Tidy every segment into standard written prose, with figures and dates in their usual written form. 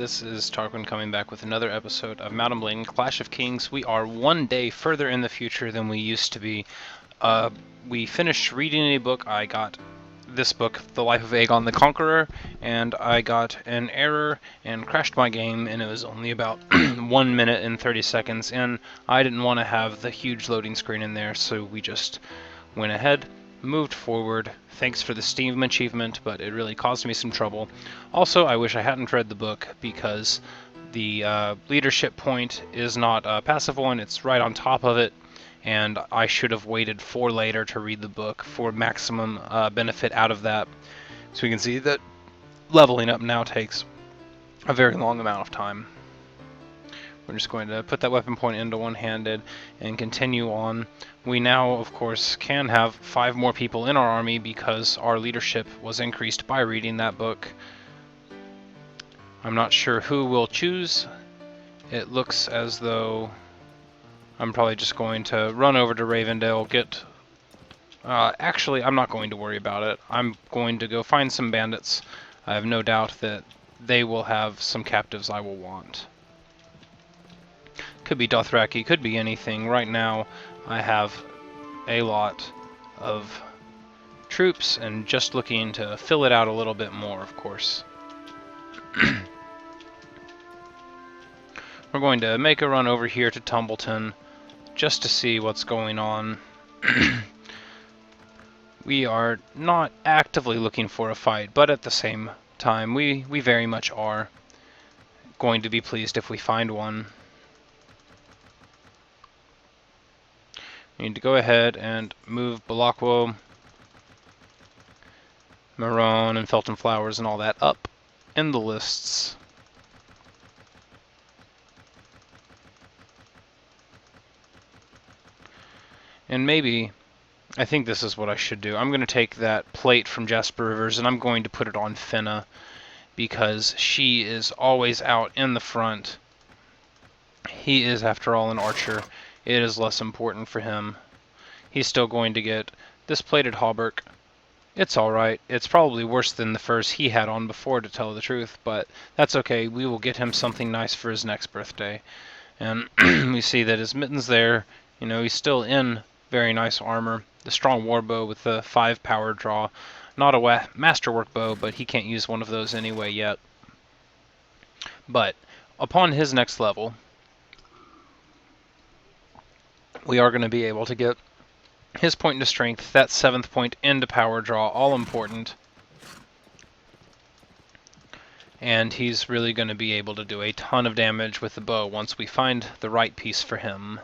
This is Tarquin coming back with another episode of Mount & Blade Clash of Kings. We are one day further in the future than we used to be. We finished reading a book. I got this book, The Life of Aegon the Conqueror, and I got an error and crashed my game, and it was only about 1 minute and 30 seconds, and I didn't want to have the huge loading screen in there, so we just went ahead, moved forward. Thanks for the Steam achievement, but it really caused me some trouble. Also, I wish I hadn't read the book because the leadership point is not a passive one, it's right on top of it, and I should have waited for later to read the book for maximum benefit out of that. So we can see that leveling up now takes a very long amount of time. We're just going to put that weapon point into one-handed and continue on. We now, of course, can have 5 more people in our army because our leadership was increased by reading that book. I'm not sure who we'll choose. It looks as though I'm probably just going to run over to Ravendale, get... actually, I'm not going to worry about it. I'm going to go find some bandits. I have no doubt that they will have some captives I will want. Could be Dothraki, could be anything. Right now, I have a lot of troops and just looking to fill it out a little bit more, of course. We're going to make a run over here to Tumbleton just to see what's going on. We are not actively looking for a fight, but at the same time, we very much are going to be pleased if we find one. We need to go ahead and move Balakwo, Marone, and Felton Flowers and all that up in the lists. And maybe, I think this is what I should do. I'm going to take that plate from Jasper Rivers and I'm going to put it on Finna because she is always out in the front. He is, after all, an archer. It is less important for him. He's still going to get this plated hauberk. It's alright. It's probably worse than the furs he had on before, to tell the truth, but that's okay. We will get him something nice for his next birthday. And we see that his mittens there, you know, he's still in very nice armor. The strong warbow with the 5 power draw. Not a masterwork bow, but he can't use one of those anyway yet. But upon his next level, we are going to be able to get his point into strength, that 7th point into power draw, all important. And he's really going to be able to do a ton of damage with the bow once we find the right piece for him.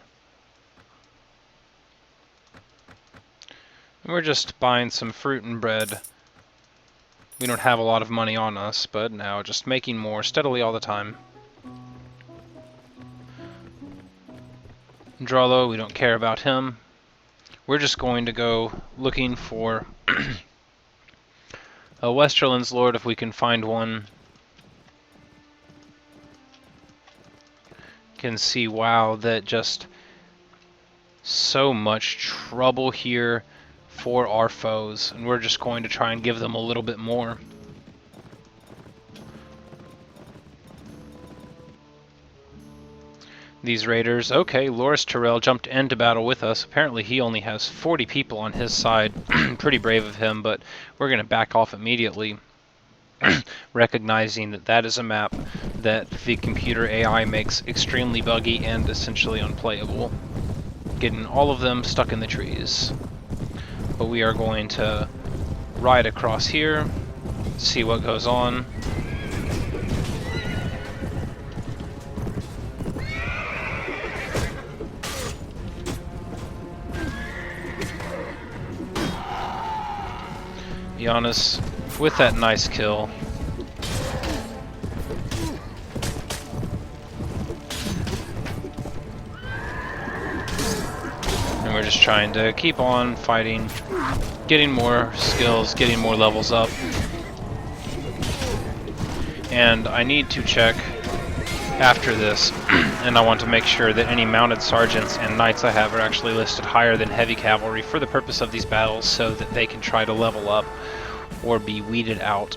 And we're just buying some fruit and bread. We don't have a lot of money on us, but now just making more steadily all the time. Drollo, we don't care about him. We're just going to go looking for a Westerland's Lord if we can find one. Can see, wow, that just so much trouble here for our foes, and we're just going to try and give them a little bit more. These raiders, okay, Loris Tyrell jumped into battle with us. Apparently he only has 40 people on his side. Pretty brave of him, but we're going to back off immediately, recognizing that that is a map that the computer AI makes extremely buggy and essentially unplayable. Getting all of them stuck in the trees. But we are going to ride across here, see what goes on. Giannis with that nice kill. And we're just trying to keep on fighting, getting more skills, getting more levels up. And I need to check after this, and I want to make sure that any mounted sergeants and knights I have are actually listed higher than heavy cavalry for the purpose of these battles so that they can try to level up or be weeded out.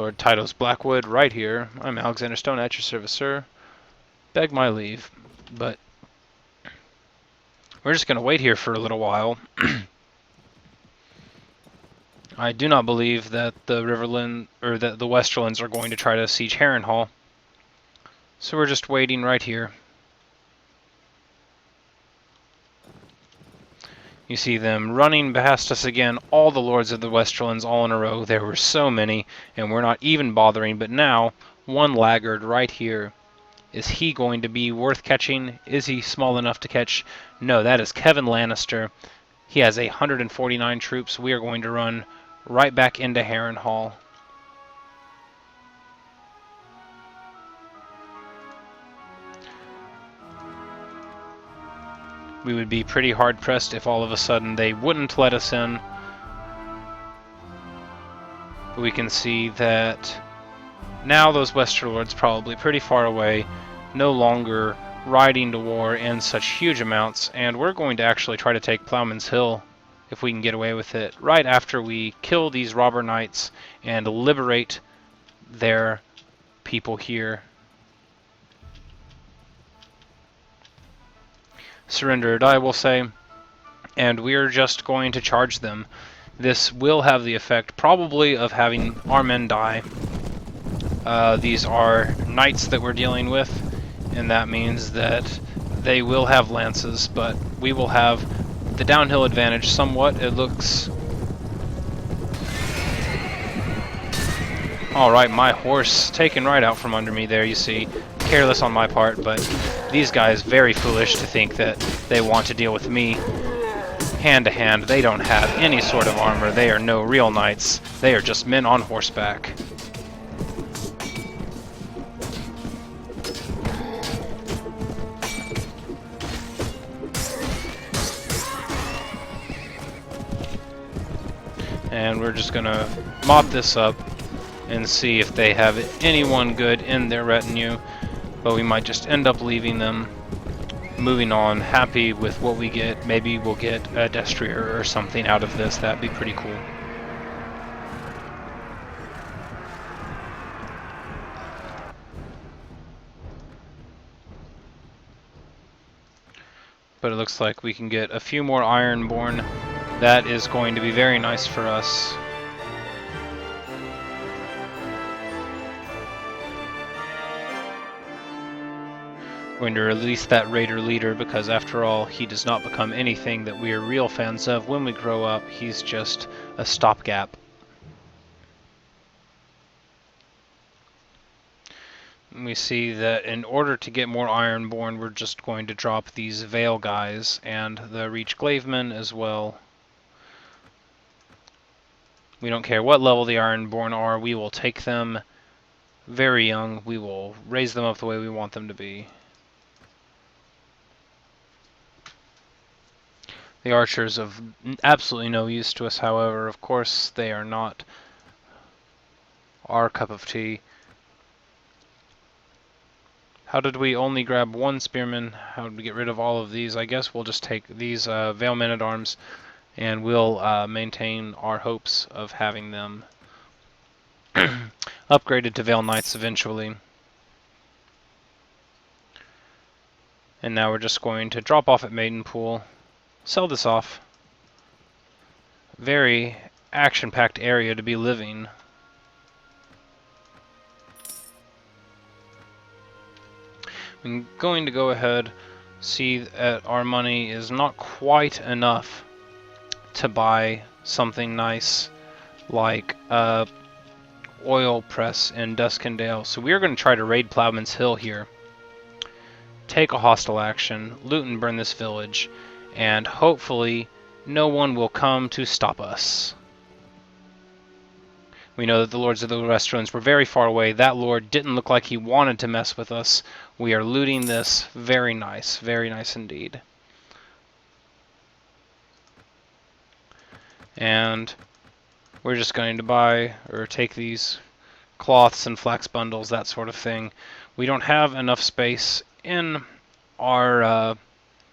Lord Titus Blackwood, right here. I'm Alexander Stone, at your service, sir. Beg my leave. But we're just going to wait here for a little while. I do not believe that the Riverland or that the Westerlands are going to try to siege Harrenhal. So we're just waiting right here. You see them running past us again, all the lords of the Westerlands all in a row. There were so many, and we're not even bothering. But now, one laggard right here. Is he going to be worth catching? Is he small enough to catch? No, that is Kevin Lannister. He has 149 troops. We are going to run right back into Harrenhal. We would be pretty hard-pressed if all of a sudden they wouldn't let us in. But we can see that now those Westerlords, probably pretty far away, no longer riding to war in such huge amounts, and we're going to actually try to take Plowman's Hill, if we can get away with it, right after we kill these robber knights and liberate their people here. Surrendered, I will say, and we're just going to charge them. This will have the effect, probably, of having our men die. These are knights that we're dealing with, and that means that they will have lances, but we will have the downhill advantage somewhat. It looks... Alright, my horse taken right out from under me there, you see. Careless on my part, but these guys very foolish to think that they want to deal with me hand to hand. They don't have any sort of armor. They are no real knights. They are just men on horseback. And we're just gonna mop this up and see if they have anyone good in their retinue, but we might just end up leaving them, moving on, happy with what we get. Maybe we'll get a destrier or something out of this. That'd be pretty cool. But it looks like we can get a few more Ironborn. That is going to be very nice for us. Going to release that Raider leader because, after all, he does not become anything that we are real fans of when we grow up. He's just a stopgap. And we see that in order to get more Ironborn, we're just going to drop these Vale guys and the Reach Glavemen as well. We don't care what level the Ironborn are, we will take them very young. We will raise them up the way we want them to be. The archers of absolutely no use to us, however. Of course, they are not our cup of tea. How did we only grab one spearman? How did we get rid of all of these? I guess we'll just take these Vale men-at-arms, and we'll maintain our hopes of having them upgraded to Vale Knights eventually. And now we're just going to drop off at Maidenpool. Sell this off. Very action-packed area to be living. I'm going to go ahead, see that our money is not quite enough to buy something nice like oil press in Duskendale. So we are going to try to raid Plowman's Hill here. Take a hostile action, loot and burn this village, and hopefully no one will come to stop us. We know that the Lords of the Westerlands were very far away. That Lord didn't look like he wanted to mess with us. We are looting this. Very nice indeed. And we're just going to buy or take these cloths and flax bundles, that sort of thing. We don't have enough space in our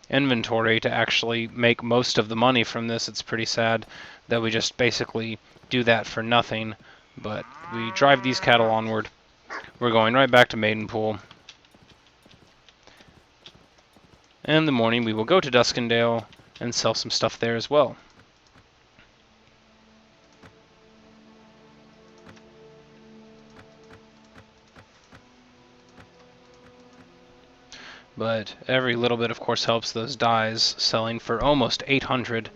inventory to actually make most of the money from this. It's pretty sad that we just basically do that for nothing, But we drive these cattle onward. We're going right back to Maidenpool. In the morning, we will go to Duskendale and sell some stuff there as well. But every little bit, of course, helps. Those dyes selling for almost 800.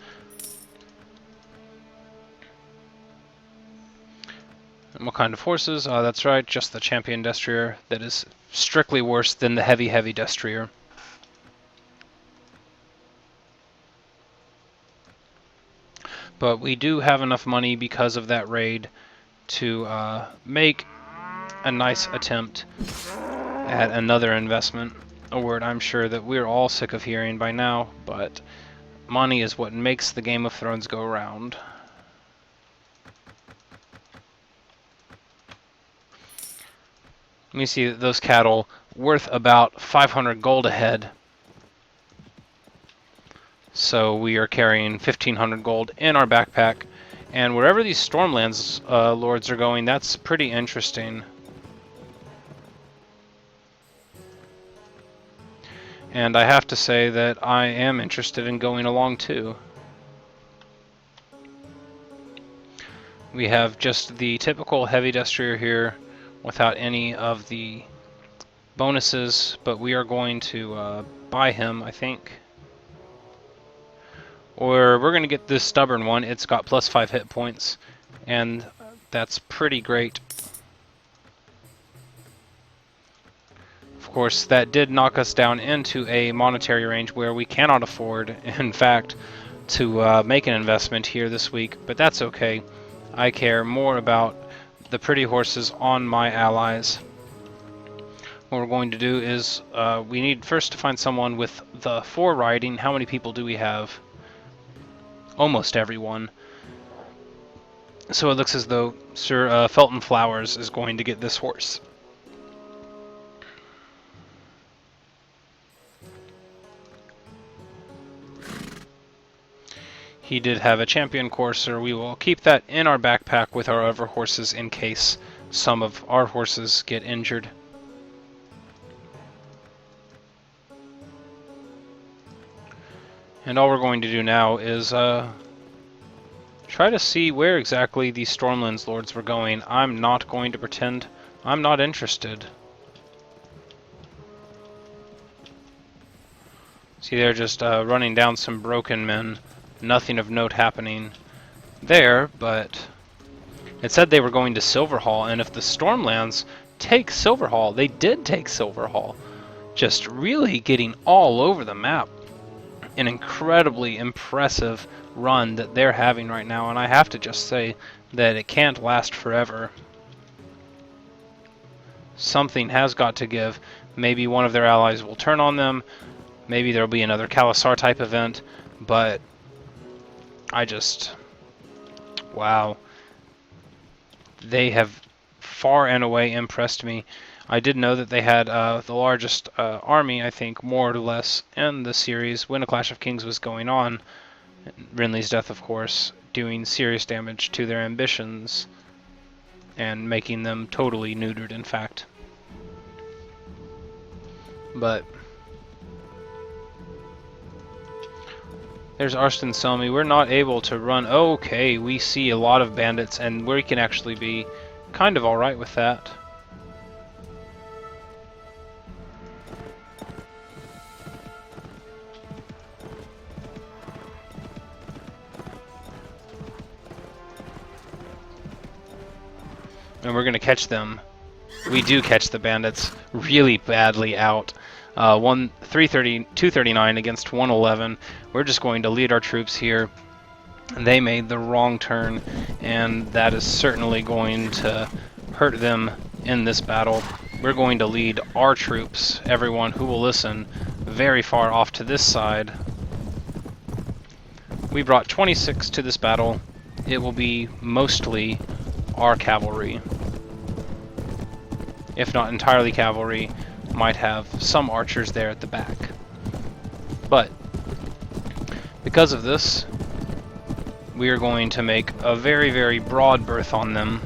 And what kind of horses? That's right, just the champion destrier that is strictly worse than the heavy destrier. But we do have enough money because of that raid to make a nice attempt at another investment. A word I'm sure that we're all sick of hearing by now, but money is what makes the Game of Thrones go round. Let me see those cattle worth about 500 gold a head. So we are carrying 1,500 gold in our backpack. And wherever these Stormlands lords are going, that's pretty interesting. And I have to say that I am interested in going along too. We have just the typical heavy destrier here without any of the bonuses, but we are going to buy him, I think. Or we're going to get this stubborn one. It's got +5 hit points, and that's pretty great. Of course, that did knock us down into a monetary range where we cannot afford, in fact, to make an investment here this week, but that's okay. I care more about the pretty horses on my allies. What we're going to do is we need first to find someone with the 4 riding. How many people do we have? Almost everyone. So it looks as though Sir Felton Flowers is going to get this horse. He did have a champion courser. We will keep that in our backpack with our other horses in case some of our horses get injured. And all we're going to do now is try to see where exactly these Stormlands lords were going. I'm not going to pretend I'm not interested. See, they're just running down some broken men. Nothing of note happening there, but it said they were going to Silverhall, and if the Stormlands take Silverhall, they did take Silverhall. Just really getting all over the map. An incredibly impressive run that they're having right now, and I have to just say that it can't last forever. Something has got to give. Maybe one of their allies will turn on them. Maybe there'll be another Khalasar type event, but wow. They have far and away impressed me. I did know that they had the largest army, I think, more or less, in the series when A Clash of Kings was going on. Renly's death, of course, doing serious damage to their ambitions and making them totally neutered, in fact. But there's Arstan Selmy. We're not able to run. Okay, we see a lot of bandits, and we can actually be kind of alright with that. And we're going to catch them. We do catch the bandits really badly out. 239 against 111. We're just going to lead our troops here. They made the wrong turn, and that is certainly going to hurt them in this battle. We're going to lead our troops, everyone who will listen, very far off to this side. We brought 26 to this battle. It will be mostly our cavalry. If not entirely cavalry, might have some archers there at the back. But because of this, we are going to make a very, very broad berth on them.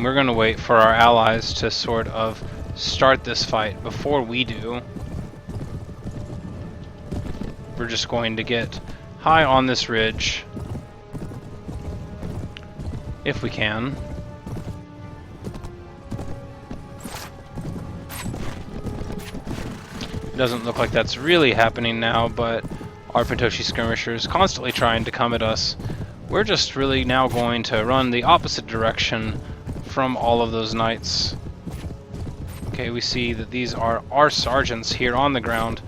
And we're going to wait for our allies to sort of start this fight before we do. We're just going to get high on this ridge, if we can. It doesn't look like that's really happening now, but our Pentoshi skirmishers constantly trying to come at us. We're just really now going to run the opposite direction from all of those knights. Okay, we see that these are our sergeants here on the ground.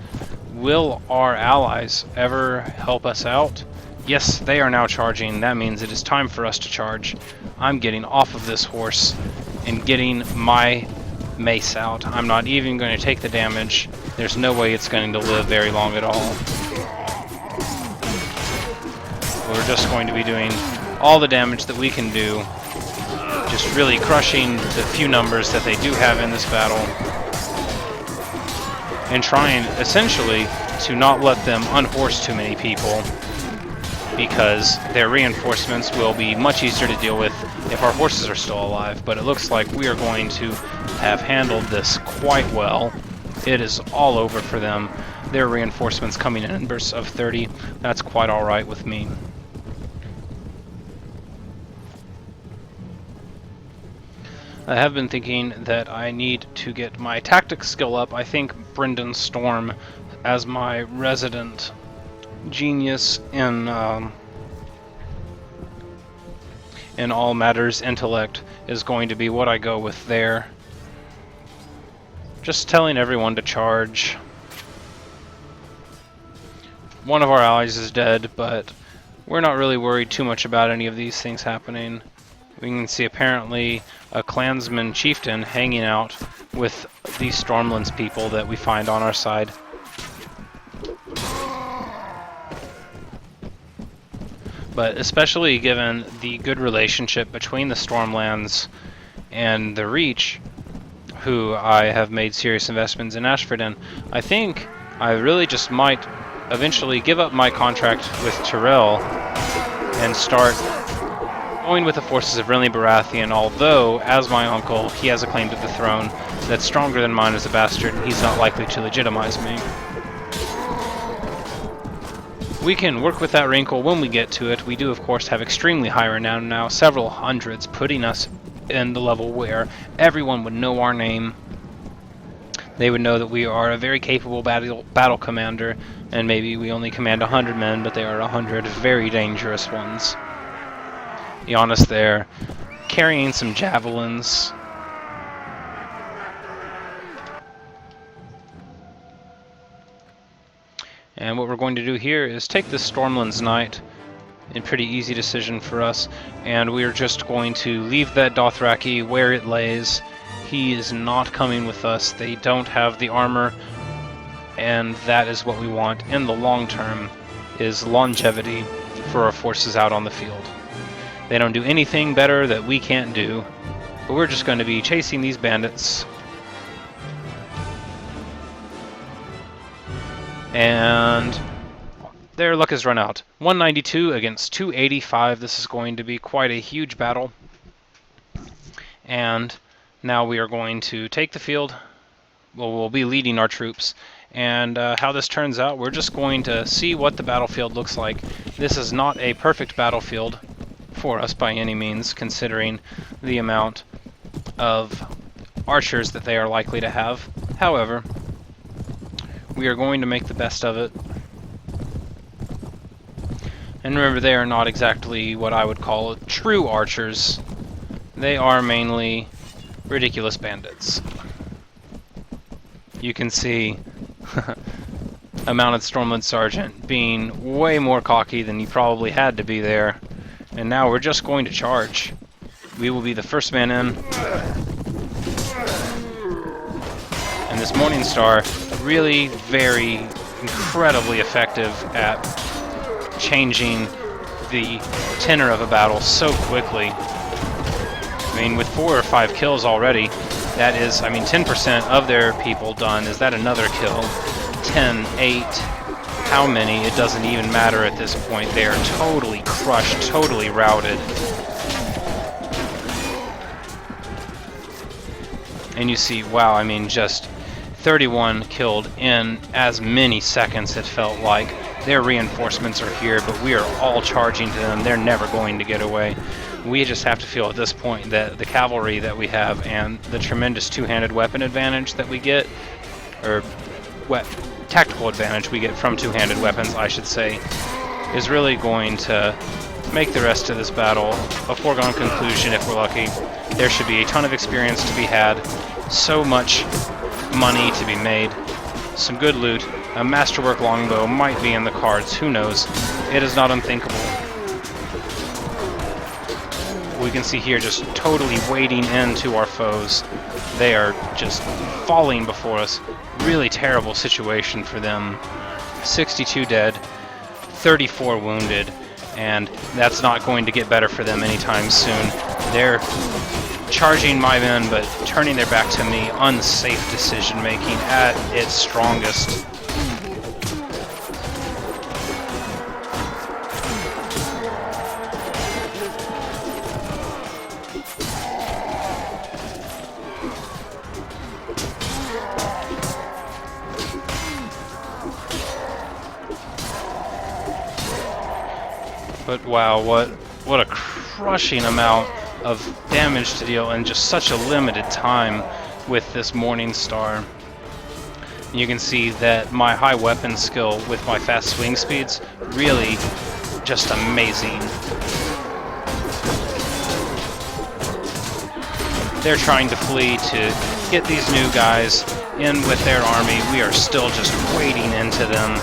Will our allies ever help us out? Yes, they are now charging. That means it is time for us to charge. I'm getting off of this horse and getting my mace out. I'm not even going to take the damage. There's no way it's going to live very long at all. We're just going to be doing all the damage that we can do, just really crushing the few numbers that they do have in this battle, and trying essentially to not let them unhorse too many people, because their reinforcements will be much easier to deal with if our horses are still alive. But it looks like we are going to have handled this quite well. It is all over for them. Their reinforcements coming in bursts of 30. That's quite alright with me. I have been thinking that I need to get my tactics skill up. I think Brendan Storm, as my resident genius in all matters intellect, is going to be what I go with there. Just telling everyone to charge. One of our allies is dead, but we're not really worried too much about any of these things happening. We can see apparently a clansman chieftain hanging out with the Stormlands people that we find on our side. But especially given the good relationship between the Stormlands and the Reach, who I have made serious investments in Ashford, I think I really just might eventually give up my contract with Tyrell and start going with the forces of Renly Baratheon, although, as my uncle, he has a claim to the throne that's stronger than mine as a bastard, and he's not likely to legitimize me. We can work with that wrinkle when we get to it. We do, of course, have extremely high renown now, several hundreds, putting us in the level where everyone would know our name. They would know that we are a very capable battle commander, and maybe we only command 100 men, but they are 100 very dangerous ones. Giannis there, carrying some javelins. And what we're going to do here is take this Stormlands Knight, a pretty easy decision for us, and we are just going to leave that Dothraki where it lays. He is not coming with us. They don't have the armor, and that is what we want in the long term, is longevity for our forces out on the field. They don't do anything better that we can't do, but we're just going to be chasing these bandits. And their luck has run out. 192 against 285. This is going to be quite a huge battle. And now we are going to take the field. Well, we'll be leading our troops. And how this turns out, we're just going to see what the battlefield looks like. This is not a perfect battlefield for us by any means, considering the amount of archers that they are likely to have. However, we are going to make the best of it. And remember, they are not exactly what I would call true archers. They are mainly ridiculous bandits. You can see a mounted Stormland Sergeant being way more cocky than he probably had to be there. And now we're just going to charge. We will be the first man in. And this Morning Star, really very incredibly effective at changing the tenor of a battle so quickly. I mean, with 4 or 5 kills already, that is, 10% of their people done. Is that another kill? 10, 8... how many, it doesn't even matter at this point. They are totally crushed, totally routed. And you see, wow, I mean, just 31 killed in as many seconds, it felt like. Their reinforcements are here, but we are all charging to them. They're never going to get away. We just have to feel at this point that the cavalry that we have and the tremendous two-handed weapon advantage that we get, or tactical advantage we get from two-handed weapons, I should say, is really going to make the rest of this battle a foregone conclusion if we're lucky. There should be a ton of experience to be had, so much money to be made, some good loot. A masterwork longbow might be in the cards, who knows. It is not unthinkable. We can see here just totally wading into our foes. They are just falling before us. Really terrible situation for them. 62 dead, 34 wounded, and that's not going to get better for them anytime soon. They're charging my men, but turning their back to me. Unsafe decision making at its strongest. But wow, what a crushing amount of damage to deal in just such a limited time with this Morning Star. You can see that my high weapon skill with my fast swing speeds, really just amazing. They're trying to flee to get these new guys in with their army. We are still just wading into them.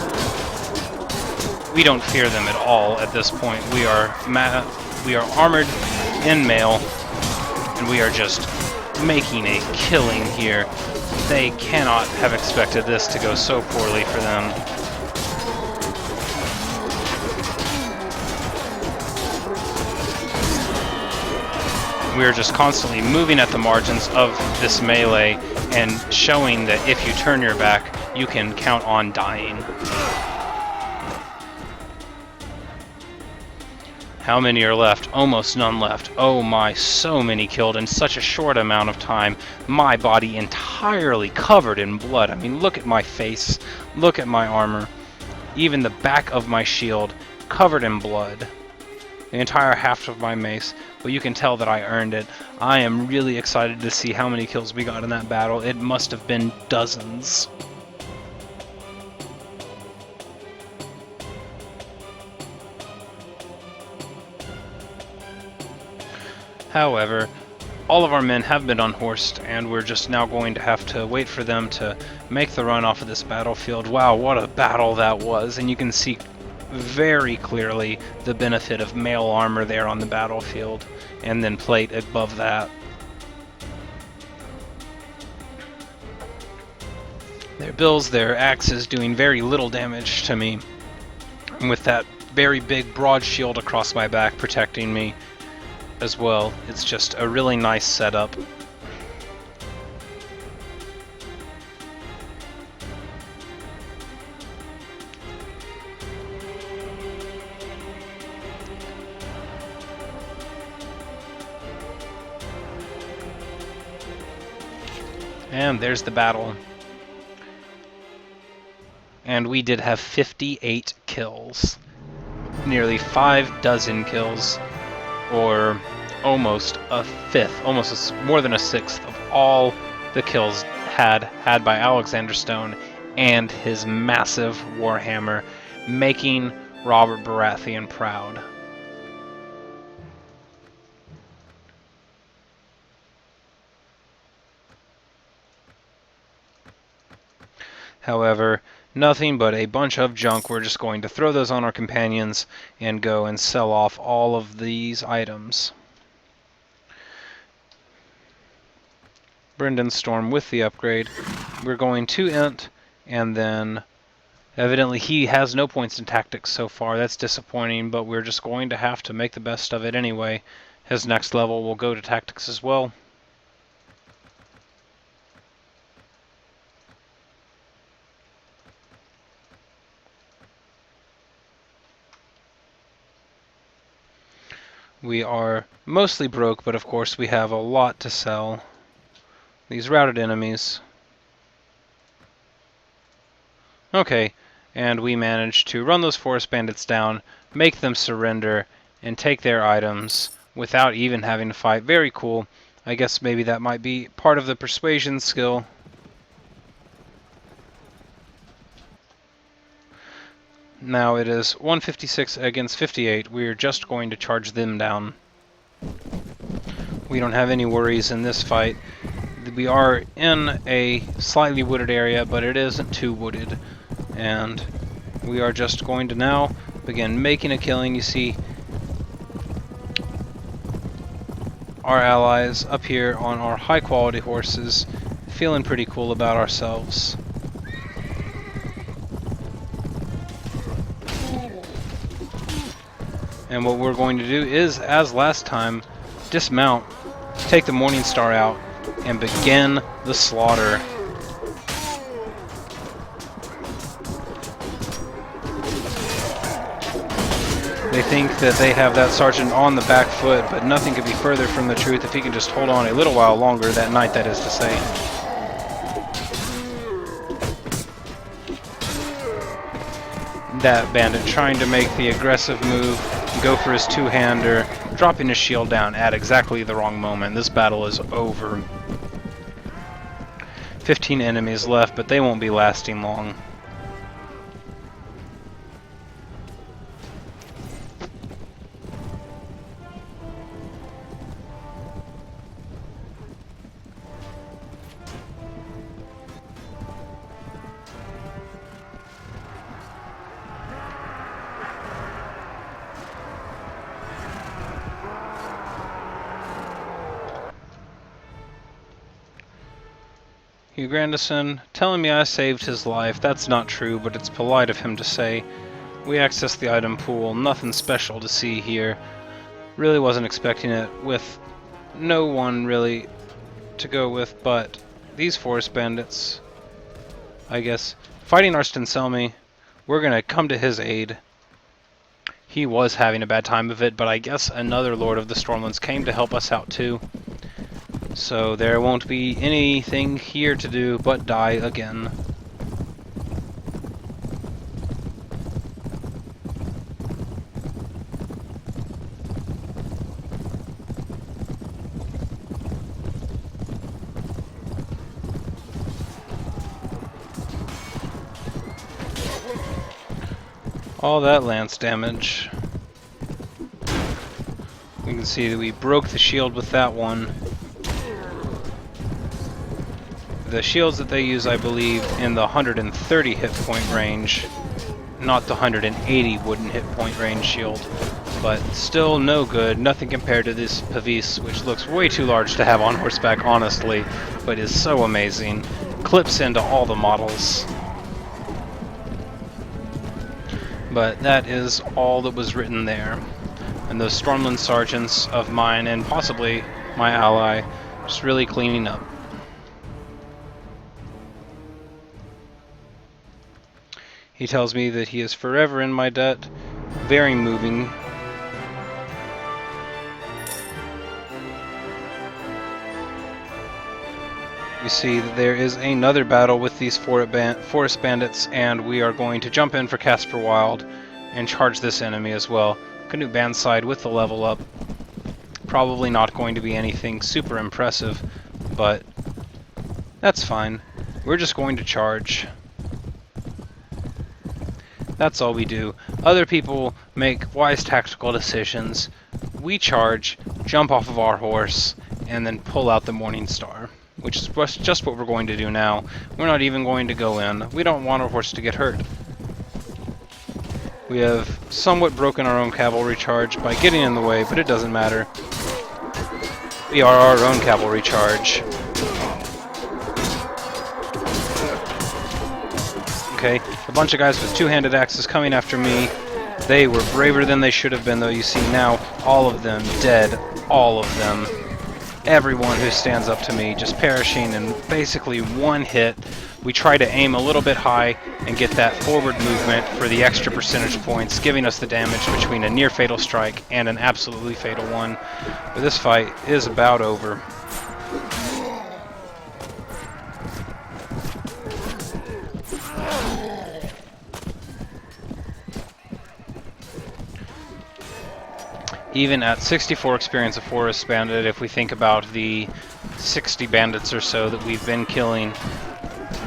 We don't fear them at all at this point. We are armored in mail, and we are just making a killing here. They cannot have expected this to go so poorly for them. We are just constantly moving at the margins of this melee and showing that if you turn your back, you can count on dying. How many are left? Almost none left. Oh my, so many killed in such a short amount of time. My body entirely covered in blood. I mean, look at my face. Look at my armor. Even the back of my shield covered in blood. The entire haft of my mace. But you can tell that I earned it. I am really excited to see how many kills we got in that battle. It must have been dozens. However, all of our men have been unhorsed, and we're just now going to have to wait for them to make the run off of this battlefield. Wow, what a battle that was, and you can see very clearly the benefit of mail armor there on the battlefield, and then plate above that. Their bills, their axes doing very little damage to me, and with that very big broad shield across my back protecting me as well. It's just a really nice setup. And there's the battle. And we did have 58 kills. Nearly 6 kills, or almost a fifth, more than a sixth of all the kills had by Alesander Stone and his massive warhammer, making Robert Baratheon proud. However, nothing but a bunch of junk. We're just going to throw those on our companions and go and sell off all of these items. Brendan's Storm with the upgrade. We're going to Ent, and then evidently he has no points in tactics so far. That's disappointing, but we're just going to have to make the best of it anyway. His next level will go to tactics as well. We are mostly broke, but of course we have a lot to sell. these routed enemies. Okay, and we managed to run those forest bandits down, make them surrender, and take their items without even having to fight. Very cool. I guess maybe that might be part of the persuasion skill. Now it is 156 against 58. We're just going to charge them down. We don't have any worries in this fight. We are in a slightly wooded area, but it isn't too wooded. And we are just going to now begin making a killing. You see our allies up here on our high quality horses, feeling pretty cool about ourselves. And what we're going to do is, as last time, dismount, take the Morning Star out, and begin the slaughter. They think that they have that sergeant on the back foot, but nothing could be further from the truth if he can just hold on a little while longer, that night, that is to say. That bandit trying to make the aggressive move, go for his two-hander, dropping his shield down at exactly the wrong moment. This battle is over. 15 enemies left, but they won't be lasting long. Hugh Grandison telling me I saved his life. That's not true, but it's polite of him to say. We accessed the item pool. Nothing special to see here. Really wasn't expecting it, with no one really to go with but these forest bandits. I guess fighting Arstan Selmy, we're gonna come to his aid. He was having a bad time of it, but I guess another Lord of the Stormlands came to help us out too. So there won't be anything here to do but die again. All that lance damage. You can see that we broke the shield with that one. The shields that they use, I believe, in the 130 hit point range, not the 180 wooden hit point range shield, but still no good. Nothing compared to this Pavis, which looks way too large to have on horseback, honestly, but is so amazing. Clips into all the models. But that is all that was written there. And those Stormland sergeants of mine, and possibly my ally, just really cleaning up. He tells me that he is forever in my debt. Very moving. You see that there is another battle with these forest bandits, and we are going to jump in for Casper Wild and charge this enemy as well. Canute Bandside with the level up. Probably not going to be anything super impressive, but that's fine. We're just going to charge. That's all we do. Other people make wise tactical decisions. We charge, jump off of our horse, and then pull out the Morning Star, which is just what we're going to do now. We're not even going to go in. We don't want our horse to get hurt. We have somewhat broken our own cavalry charge by getting in the way, but it doesn't matter. We are our own cavalry charge. Okay, a bunch of guys with two-handed axes coming after me. They were braver than they should have been, though. You see now, all of them dead. All of them. Everyone who stands up to me just perishing in basically one hit. We try to aim a little bit high and get that forward movement for the extra percentage points, giving us the damage between a near-fatal strike and an absolutely fatal one. But this fight is about over. Even at 64 experience of Forest Bandit, if we think about the 60 bandits or so that we've been killing,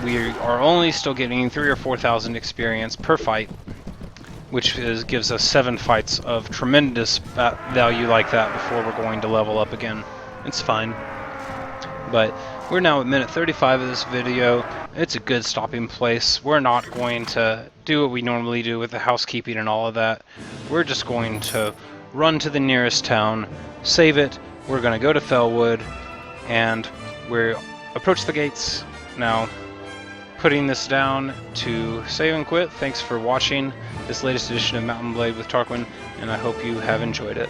we are only still getting 3,000 or 4,000 experience per fight, which gives us 7 fights of tremendous value like that before we're going to level up again. It's fine. But we're now at minute 35 of this video. It's a good stopping place. We're not going to do what we normally do with the housekeeping and all of that. We're just going to run to the nearest town, save it. We're going to go to Felwood, and we're approach the gates now. Putting this down to save and quit. Thanks for watching this latest edition of Mountain Blade with Tarquin, and I hope you have enjoyed it.